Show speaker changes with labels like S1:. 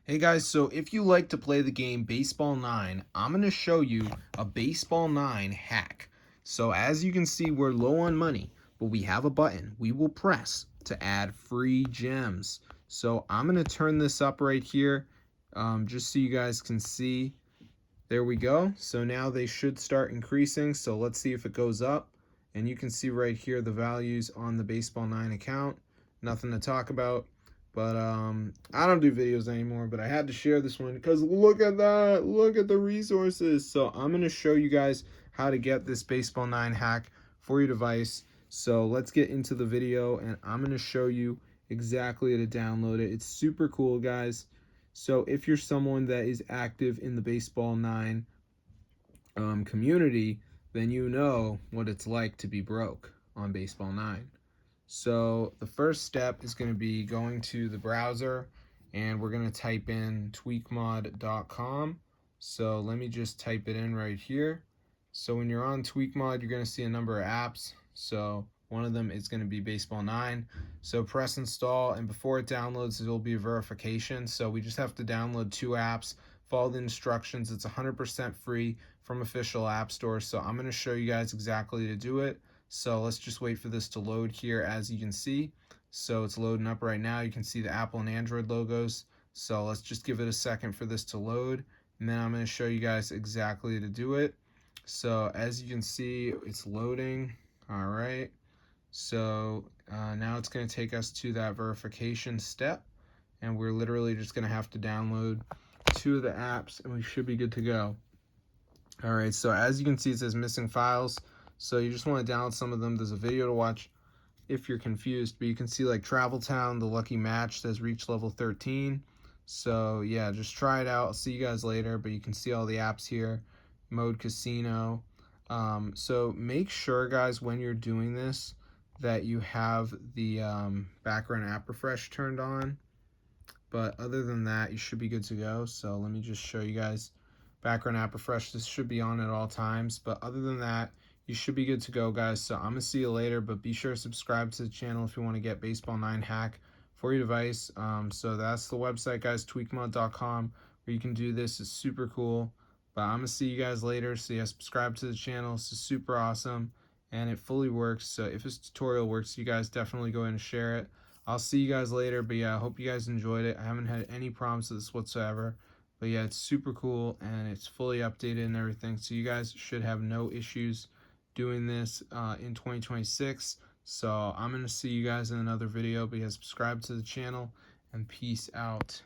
S1: Hey guys, so if you like to play the game Baseball 9, I'm going to show you a Baseball 9 hack. So as you can see, we're low on money, but we have a button we will press to add free gems. So I'm going to turn this up right here, just so you guys can see. There we go. So now they should start increasing. So let's see if it goes up. And you can see right here the values on the Baseball 9 account. Nothing to talk about. But I don't do videos anymore, but I had to share this one because look at that. Look at the resources. So I'm going to show you guys how to get this Baseball 9 hack for your device. So let's get into the video and I'm going to show you exactly how to download it. It's super cool, guys. So if you're someone that is active in the Baseball 9 community, then you know what it's like to be broke on Baseball 9. So the first step is going to be going to the browser and we're going to type in tweakmod.com. So let me just type it in right here. So when you're on Tweakmod, you're going to see a number of apps. So one of them is going to be Baseball 9. So press install, and before it downloads, there will be a verification. So we just have to download 2 apps, follow the instructions. It's 100% free from official app store. So I'm going to show you guys exactly to do it. So let's just wait for this to load here, as you can see. So it's loading up right now. You can see the Apple and Android logos. So let's just give it a second for this to load, and then I'm going to show you guys exactly to do it. So as you can see, it's loading. All right. So now it's going to take us to that verification step, and we're literally just going to have to download 2 of the apps, and we should be good to go. All right, so as you can see, it says missing files. So you just want to download some of them. There's a video to watch if you're confused, but you can see like Travel Town, the lucky match says reach level 13. So yeah, just try it out. I'll see you guys later, but you can see all the apps here. Mode Casino. So make sure, guys, when you're doing this, that you have the background app refresh turned on. But other than that, you should be good to go. So let me just show you guys background app refresh. This should be on at all times. But other than that, you should be good to go, guys. So I'm going to see you later. But be sure to subscribe to the channel if you want to get Baseball 9 hack for your device. So that's the website, guys, tweakmod.com, where you can do this. It's super cool. But I'm going to see you guys later. So yeah, subscribe to the channel. This is super awesome. And it fully works. So if this tutorial works, you guys definitely go ahead and share it. I'll see you guys later, but yeah, I hope you guys enjoyed it. I haven't had any problems with this whatsoever, but yeah, it's super cool and it's fully updated and everything, so you guys should have no issues doing this in 2026. So I'm going to see you guys in another video, but yeah, subscribe to the channel and peace out.